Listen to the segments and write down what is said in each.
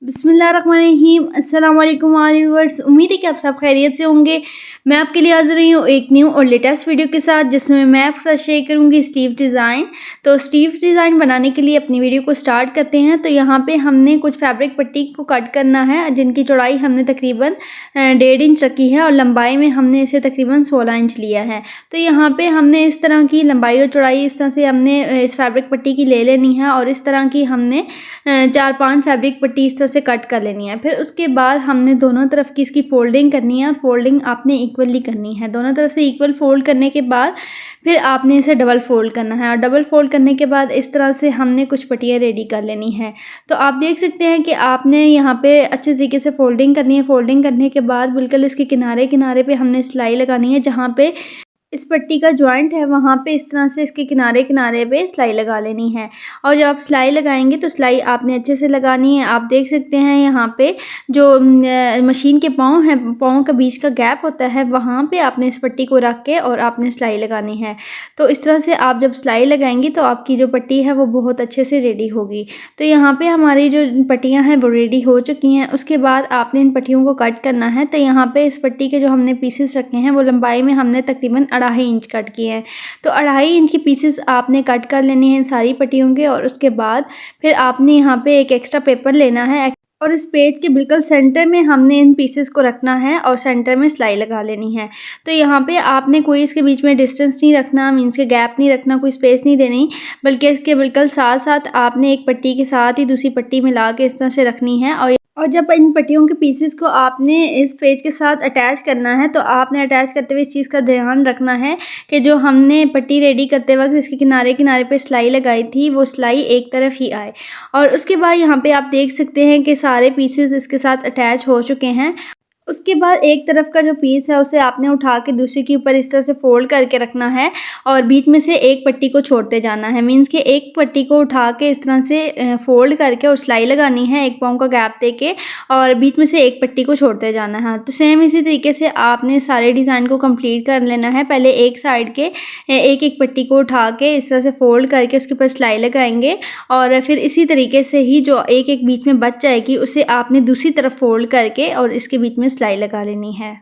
बिस्मिल्लाहिर्रहमानिर्रहीम। अस्सलाम वालेकुम व्यूअर्स, उम्मीद है कि आप सब खैरियत से होंगे। मैं आपके लिए हाज़िर रही हूँ एक न्यू और लेटेस्ट वीडियो के साथ, जिसमें मैं आपके साथ शेयर करूँगी स्लीव डिज़ाइन। तो स्लीव डिज़ाइन बनाने के लिए अपनी वीडियो को स्टार्ट करते हैं। तो यहाँ पे हमने कुछ फैब्रिक पट्टी को कट करना है, जिनकी चौड़ाई हमने तकरीबन 1.5 इंच रखी है और लंबाई में हमने इसे तकरीबन 16 इंच लिया है। तो यहाँ पे हमने इस तरह की लंबाई और चौड़ाई इस तरह से हमने इस फैब्रिक पट्टी की ले लेनी है और इस तरह की हमने 4-5 फैब्रिक पट्टी इस तरह से कट कर लेनी है। फिर उसके बाद हमने दोनों तरफ की इसकी फोल्डिंग करनी है और फोल्डिंग आपने इक्वली करनी है। दोनों तरफ से इक्वल फोल्ड करने के बाद फिर आपने इसे डबल फोल्ड करना है और डबल फोल्ड करने के बाद इस तरह से हमने कुछ पट्टियाँ रेडी कर लेनी है। तो आप देख सकते हैं कि आपने यहाँ पे अच्छे तरीके से फोल्डिंग करनी है। फोल्डिंग करने के बाद बिल्कुल इसके किनारे किनारे पे हमने सिलाई लगानी है। जहाँ पे इस पट्टी का जॉइंट है वहाँ पे इस तरह से इसके किनारे किनारे पे सिलाई लगा लेनी है। और जब आप सिलाई लगाएंगे तो सिलाई आपने अच्छे से लगानी है। आप देख सकते हैं यहाँ पे जो मशीन के पाँव हैं, पाँव का बीच का गैप होता है, वहाँ पे आपने इस पट्टी को रख के और आपने सिलाई लगानी है। तो इस तरह से आप जब सिलाई लगाएंगी तो आपकी जो पट्टी है वो बहुत अच्छे से रेडी होगी। तो यहाँ पे हमारी जो पट्टियाँ हैं वो रेडी हो चुकी हैं। उसके बाद आपने इन पट्टियों को कट करना है। तो यहाँ पे इस पट्टी के जो हमने पीसेस रखे हैं वो लंबाई में हमने तकरीबन 2.5 इंच कट किए हैं। तो 2.5 इंच की पीसेस आपने कट कर लेनी है सारी पट्टियों के। और उसके बाद फिर आपने यहाँ पे एक एक्स्ट्रा पेपर लेना है और इस पेज के बिल्कुल सेंटर में हमने इन पीसेस को रखना है और सेंटर में सिलाई लगा लेनी है। तो यहाँ पे आपने कोई इसके बीच में डिस्टेंस नहीं रखना, मीन्स के गैप नहीं रखना, कोई स्पेस नहीं देनी, बल्कि इसके बिल्कुल साथ साथ आपने एक पट्टी के साथ ही दूसरी पट्टी मिला के इस तरह से रखनी है। और जब इन पट्टियों के पीसेस को आपने इस पेज के साथ अटैच करना है तो आपने अटैच करते हुए इस चीज़ का ध्यान रखना है कि जो हमने पट्टी रेडी करते वक्त इसके किनारे किनारे पे सिलाई लगाई थी वो सिलाई एक तरफ ही आए। और उसके बाद यहाँ पे आप देख सकते हैं कि सारे पीसेस इसके साथ अटैच हो चुके हैं। उसके बाद एक तरफ का जो पीस है उसे आपने उठा के दूसरे के ऊपर इस तरह से फोल्ड करके रखना है और बीच में से एक पट्टी को छोड़ते जाना है। मीन्स कि एक पट्टी को उठा के इस तरह से फोल्ड करके और सिलाई लगानी है एक पाँव का गैप दे के और बीच में से एक पट्टी को छोड़ते जाना है। तो सेम इसी तरीके से आपने सारे डिज़ाइन को कंप्लीट कर लेना है। पहले एक साइड के एक एक पट्टी को उठा के इस तरह से फोल्ड करके उसके ऊपर सिलाई लगाएंगे और फिर इसी तरीके से ही जो एक एक बीच में बच जाएगी उसे आपने दूसरी तरफ फोल्ड करके और इसके बीच में सिलाई लगा लेनी है।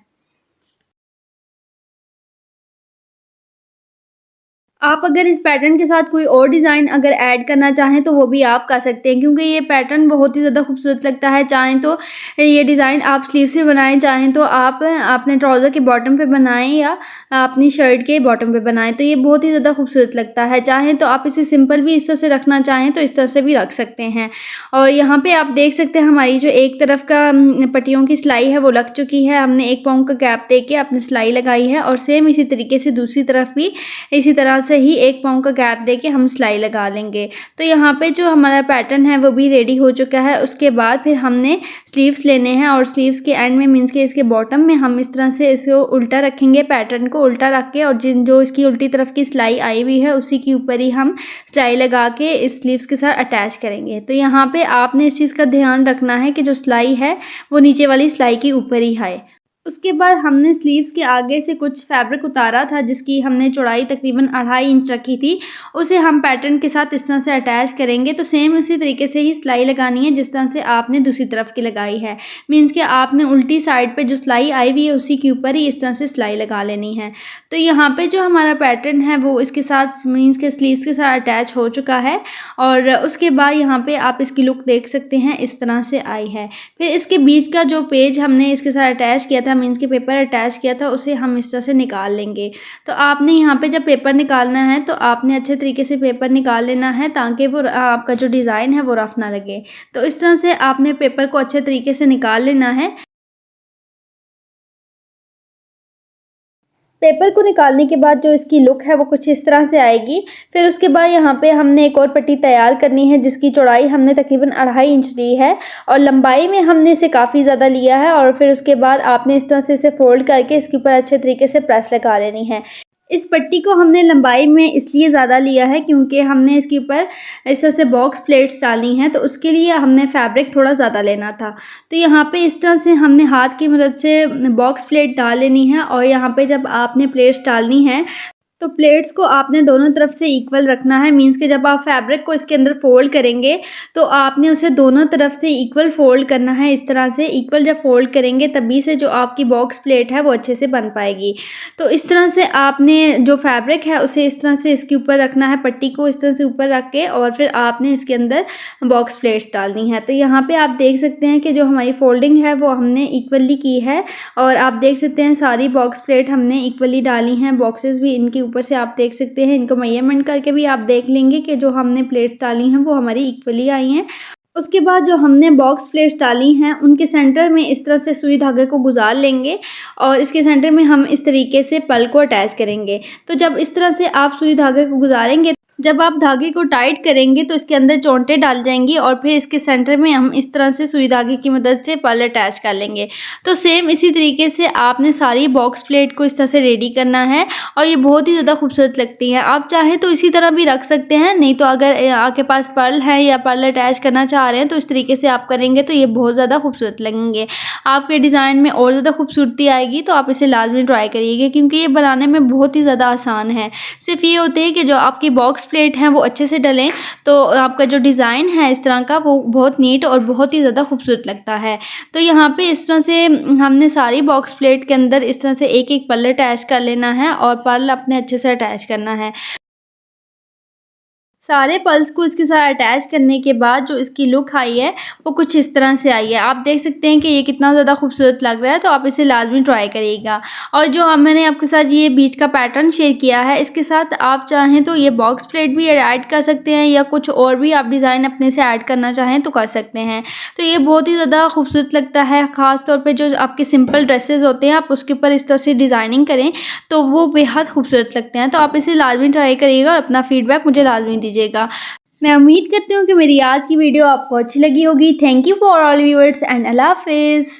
आप अगर इस पैटर्न के साथ कोई और डिज़ाइन अगर ऐड करना चाहें तो वो भी आप कर सकते हैं, क्योंकि ये पैटर्न बहुत ही ज़्यादा खूबसूरत लगता है। चाहें तो ये डिज़ाइन आप स्लीव्स पे बनाएं, चाहें तो आप अपने ट्राउज़र के बॉटम पे बनाएं या अपनी शर्ट के बॉटम पे बनाएं, तो ये बहुत ही ज़्यादा खूबसूरत लगता है। चाहें तो आप इसे सिंपल भी इस तरह से रखना चाहें तो इस तरह से भी रख सकते हैं। और यहाँ पर आप देख सकते हैं हमारी जो एक तरफ का पट्टियों की सिलाई है वो लग चुकी है। हमने एक पाँव का गैप दे के अपनी सिलाई लगाई है और सेम इसी तरीके से दूसरी तरफ भी इसी तरह से ही एक पाँव का गैप देके हम सिलाई लगा लेंगे। तो यहाँ पे जो हमारा पैटर्न है वो भी रेडी हो चुका है। उसके बाद फिर हमने स्लीव्स लेने हैं और स्लीव्स के एंड में मीन्स के इसके बॉटम में हम इस तरह से इसको उल्टा रखेंगे, पैटर्न को उल्टा रख के, और जो इसकी उल्टी तरफ की सिलाई आई हुई है उसी के ऊपर ही हम सिलाई लगा के इस स्लीव्स के साथ अटैच करेंगे। तो यहाँ पे आपने इस चीज़ का ध्यान रखना है कि जो सिलाई है वो नीचे वाली सिलाई के ऊपर ही आए। उसके बाद हमने स्लीव्स के आगे से कुछ फैब्रिक उतारा था जिसकी हमने चौड़ाई तकरीबन 2.5 इंच रखी थी, उसे हम पैटर्न के साथ इस तरह से अटैच करेंगे। तो सेम उसी तरीके से ही सिलाई लगानी है जिस तरह से आपने दूसरी तरफ की लगाई है। मीन्स कि आपने उल्टी साइड पे जो सिलाई आई हुई है उसी के ऊपर ही इस तरह से सिलाई लगा लेनी है। तो यहाँ पे जो हमारा पैटर्न है वो इसके साथ मीन्स के स्लीव्स के साथ अटैच हो चुका है। और उसके बाद यहाँ पे आप इसकी लुक देख सकते हैं, इस तरह से आई है। फिर इसके बीच का जो पेज हमने इसके साथ अटैच किया था, मीन्स के पेपर अटैच किया था, उसे हम इस तरह से निकाल लेंगे। तो आपने यहाँ पे जब पेपर निकालना है तो आपने अच्छे तरीके से पेपर निकाल लेना है ताकि वो आपका जो डिज़ाइन है वो रफ ना लगे। तो इस तरह से आपने पेपर को अच्छे तरीके से निकाल लेना है। पेपर को निकालने के बाद जो इसकी लुक है वो कुछ इस तरह से आएगी। फिर उसके बाद यहाँ पे हमने एक और पट्टी तैयार करनी है जिसकी चौड़ाई हमने तकरीबन 2.5 इंच ली है और लंबाई में हमने इसे काफ़ी ज़्यादा लिया है। और फिर उसके बाद आपने इस तरह से इसे फोल्ड करके इसके ऊपर अच्छे तरीके से प्रेस लगा लेनी है। इस पट्टी को हमने लंबाई में इसलिए ज़्यादा लिया है क्योंकि हमने इसके ऊपर इस तरह से बॉक्स प्लेट्स डालनी हैं, तो उसके लिए हमने फैब्रिक थोड़ा ज़्यादा लेना था। तो यहाँ पे इस तरह से हमने हाथ की मदद से बॉक्स प्लेट डाल लेनी है और यहाँ पे जब आपने प्लेट्स डालनी है तो प्लेट्स को आपने दोनों तरफ से इक्वल रखना है, मीन्स कि जब आप फैब्रिक को इसके अंदर फोल्ड करेंगे तो आपने उसे दोनों तरफ से इक्वल फोल्ड करना है। इस तरह से इक्वल जब फोल्ड करेंगे तभी से जो आपकी बॉक्स प्लेट है वो अच्छे से बन पाएगी। तो इस तरह से आपने जो फैब्रिक है उसे इस तरह से इसके ऊपर रखना है, पट्टी को इस तरह से ऊपर रख के, और फिर आपने इसके अंदर बॉक्स प्लेट डालनी है। तो यहाँ पे आप देख सकते हैं कि जो हमारी फोल्डिंग है वो हमने इक्वली की है, और आप देख सकते हैं सारी बॉक्स प्लेट हमने इक्वली डाली हैं। बॉक्सेस भी इनके ऊपर से आप देख सकते हैं, इनको मेजरमेंट करके भी आप देख लेंगे कि जो हमने प्लेट डाली हैं वो हमारी इक्वली आई हैं। उसके बाद जो हमने बॉक्स प्लेट्स डाली हैं उनके सेंटर में इस तरह से सुई धागे को गुजार लेंगे, और इसके सेंटर में हम इस तरीके से पल को अटैच करेंगे। तो जब इस तरह से आप सुई धागे को गुजारेंगे, जब आप धागे को टाइट करेंगे तो इसके अंदर चोंटे डाल जाएंगी, और फिर इसके सेंटर में हम इस तरह से सुई धागे की मदद से पल अटैच कर लेंगे। तो सेम इसी तरीके से आपने सारी बॉक्स प्लेट को इस तरह से रेडी करना है, और ये बहुत ही ज़्यादा खूबसूरत लगती है। आप चाहें तो इसी तरह भी रख सकते हैं, नहीं तो अगर आपके पास पर्ल है या पर्ल अटैच करना चाह रहे हैं तो इस तरीके से आप करेंगे तो ये बहुत ज़्यादा खूबसूरत लगेंगे। आपके डिज़ाइन में और ज़्यादा खूबसूरती आएगी। तो आप इसे लाजमी ट्राई करिएगा, क्योंकि ये बनाने में बहुत ही ज़्यादा आसान है। सिर्फ ये होते हैं कि जो आपकी बॉक्स प्लेट हैं वो अच्छे से डलें, तो आपका जो डिज़ाइन है इस तरह का वो बहुत नीट और बहुत ही ज़्यादा खूबसूरत लगता है। तो यहाँ पे इस तरह से हमने सारी बॉक्स प्लेट के अंदर इस तरह से एक एक पल्ले अटैच कर लेना है, और पर्ल अपने अच्छे से अटैच करना है। सारे पल्स को इसके साथ अटैच करने के बाद जो इसकी लुक आई है वो कुछ इस तरह से आई है। आप देख सकते हैं कि ये कितना ज़्यादा खूबसूरत लग रहा है। तो आप इसे लाजमी ट्राई करिएगा। और जो मैंने आपके साथ ये बीच का पैटर्न शेयर किया है, इसके साथ आप चाहें तो ये बॉक्स प्लेट भी ऐड कर सकते हैं, या कुछ और भी आप डिज़ाइन अपने से ऐड करना चाहें तो कर सकते हैं। तो ये बहुत ही ज़्यादा खूबसूरत लगता है। ख़ास तौर पर जो आपके सिंपल ड्रेसेस होते हैं आप उसके ऊपर इस तरह से डिज़ाइनिंग करें तो वो बेहद खूबसूरत लगते हैं। तो आप इसे लाजमी ट्राई करिएगा और अपना फीडबैक मुझे लाजमी दीजिएगा। मैं उम्मीद करती हूँ कि मेरी आज की वीडियो आपको अच्छी लगी होगी। Thank you for all viewers and अल्लाह हाफिज़।